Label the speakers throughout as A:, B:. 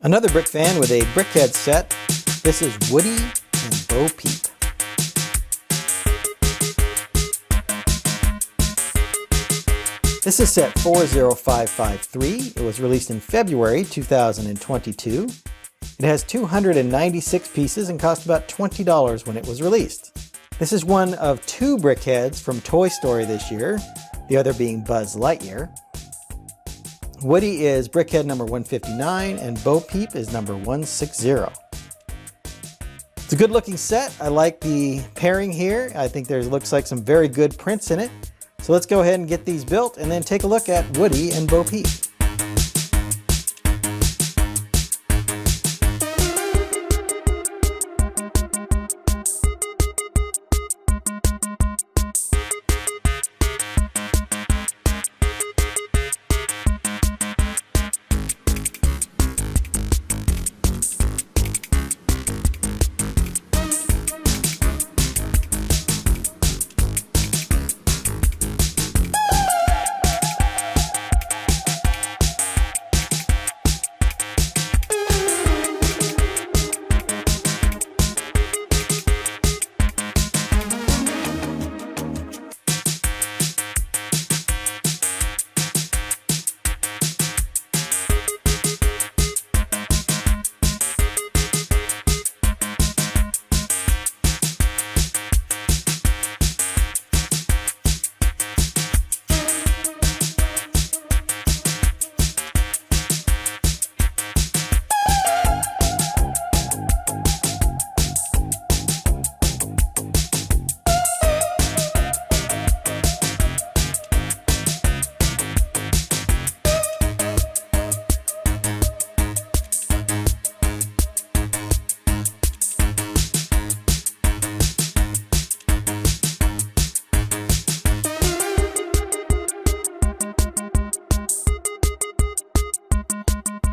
A: Another Brick fan with a BrickHeadz set. This is Woody and Bo Peep. This is set 40553. It was released in February 2022. It has 296 pieces and cost about $20 when it was released. This is one of two BrickHeadz from Toy Story this year, the other being Buzz Lightyear. Woody is BrickHead number 159 and Bo Peep is number 160. It's a good looking set. I like the pairing here. I think there looks like some very good prints in it. So let's go ahead and get these built and then take a look at Woody and Bo Peep.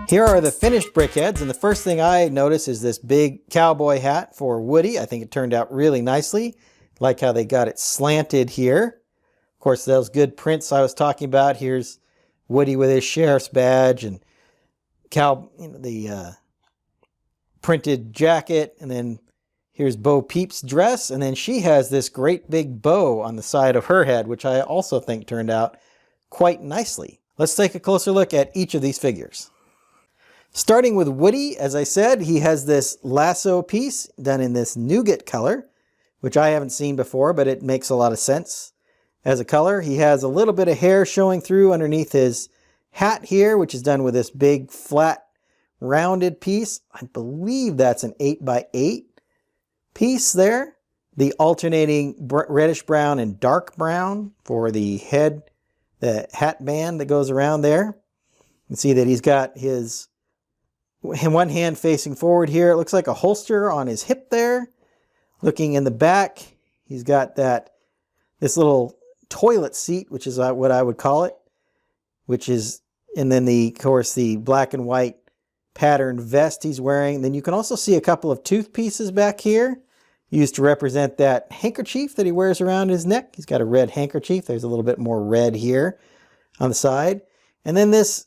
A: Here are the finished BrickHeadz, and the first thing I notice is this big cowboy hat for Woody. I think it turned out really nicely. Like how they got it slanted here. Of course, those good prints I was talking about. Here's Woody with his sheriff's badge and the printed jacket, and then here's Bo Peep's dress, and then she has this great big bow on the side of her head, which I also think turned out quite nicely. Let's take a closer look at each of these figures. Starting with Woody, as I said, he has this lasso piece done in this nougat color, which I haven't seen before, but it makes a lot of sense as a color. He has a little bit of hair showing through underneath his hat here, which is done with this big flat rounded piece. I believe that's an 8x8 piece there. The alternating reddish brown and dark brown for the head, the hat band that goes around there. You can see that he's got his one hand facing forward here. It looks like a holster on his hip there. Looking in the back, he's got this little toilet seat, which is what I would call it, and then of course the black and white patterned vest he's wearing. Then you can also see a couple of tooth pieces back here used to represent that handkerchief that he wears around his neck. He's got a red handkerchief. There's a little bit more red here on the side. And then this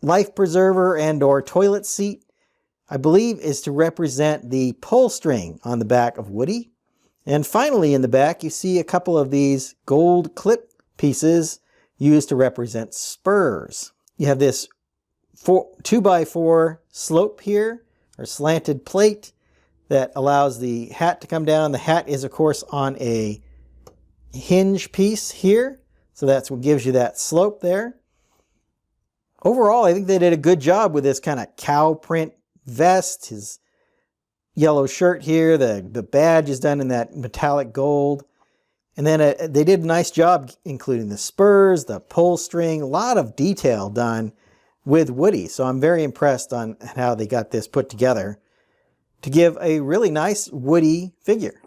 A: life preserver and or toilet seat, I believe, is to represent the pull string on the back of Woody. And finally in the back you see a couple of these gold clip pieces used to represent spurs. You have this 2x4 slope here, or slanted plate, that allows the hat to come down. The hat is of course on a hinge piece here, so that's what gives you that slope there. Overall, I think they did a good job with this kind of cow print vest, his yellow shirt here, the badge is done in that metallic gold. And then they did a nice job including the spurs, the pull string, a lot of detail done with Woody. So I'm very impressed on how they got this put together to give a really nice Woody figure.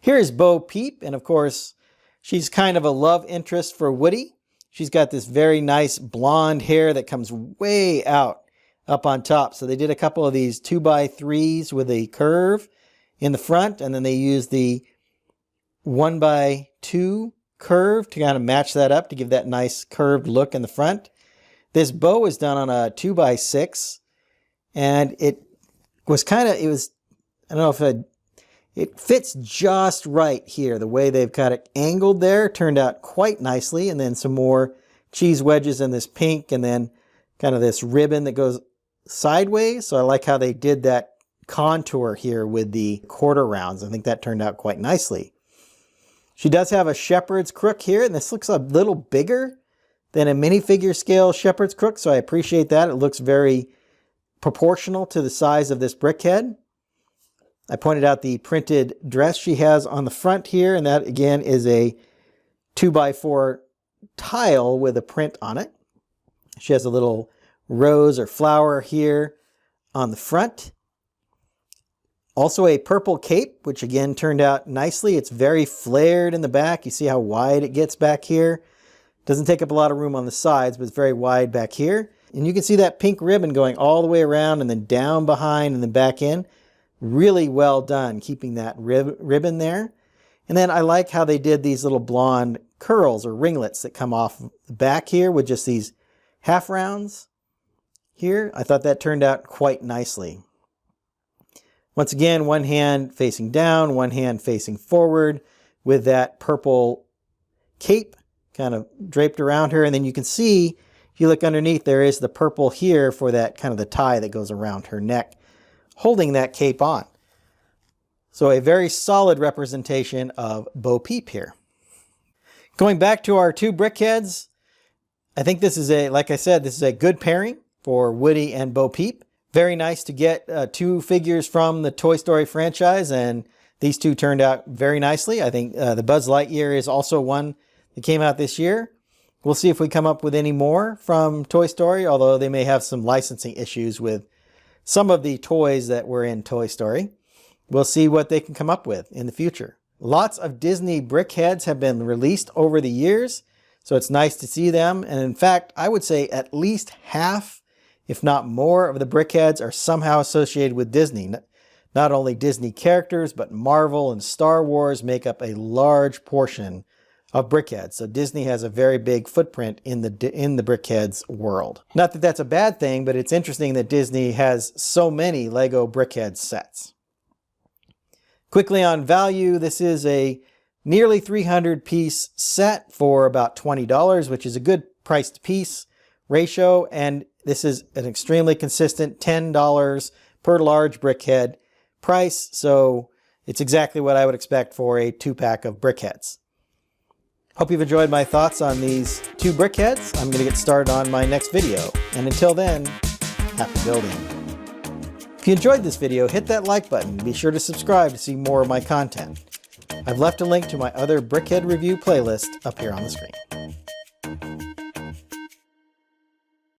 A: Here is Bo Peep, and of course, she's kind of a love interest for Woody. She's got this very nice blonde hair that comes way out up on top. So they did a couple of these 2x3s with a curve in the front, and then they used the 1x2 curve to kind of match that up to give that nice curved look in the front. This bow is done on a 2x6 And it was I don't know if it fits just right here. The way they've got it angled there turned out quite nicely. And then some more cheese wedges in this pink, and then kind of this ribbon that goes sideways. So I like how they did that contour here with the quarter rounds. I think that turned out quite nicely. She does have a shepherd's crook here, and this looks a little bigger than a minifigure scale shepherd's crook, so I appreciate that. It looks very proportional to the size of this BrickHead. I pointed out the printed dress she has on the front here, and that again is a 2x4 tile with a print on it. She has a little rose or flower here on the front. Also a purple cape, which again turned out nicely. It's very flared in the back. You see how wide it gets back here. Doesn't take up a lot of room on the sides, but it's very wide back here. And you can see that pink ribbon going all the way around and then down behind and then back in. Really well done keeping that ribbon there. And then I like how they did these little blonde curls or ringlets that come off the back here with just these half rounds here. I thought that turned out quite nicely. Once again, one hand facing down, one hand facing forward with that purple cape kind of draped around her. And then you can see, if you look underneath, there is the purple here for that kind of the tie that goes around her neck, holding that cape on. So a very solid representation of Bo Peep here. Going back to our two BrickHeadz, I think this is like I said, this is a good pairing for Woody and Bo Peep. Very nice to get two figures from the Toy Story franchise, and these two turned out very nicely. I think the Buzz Lightyear is also one that came out this year. We'll see if we come up with any more from Toy Story, although they may have some licensing issues with some of the toys that were in Toy Story. We'll see what they can come up with in the future. Lots of Disney BrickHeadz have been released over the years, so it's nice to see them. And in fact, I would say at least half, if not more, of the BrickHeadz are somehow associated with Disney. Not only Disney characters, but Marvel and Star Wars make up a large portion of BrickHeadz. So Disney has a very big footprint in the BrickHeadz world. Not that that's a bad thing, but it's interesting that Disney has so many Lego BrickHeadz sets. Quickly on value, this is a nearly 300 piece set for about $20, which is a good price to piece ratio, and this is an extremely consistent $10 per large BrickHead price, so it's exactly what I would expect for a 2-pack of BrickHeadz. Hope you've enjoyed my thoughts on these two BrickHeadz. I'm going to get started on my next video, and until then, happy building. If you enjoyed this video, hit that like button. Be sure to subscribe to see more of my content. I've left a link to my other BrickHead review playlist up here on the screen.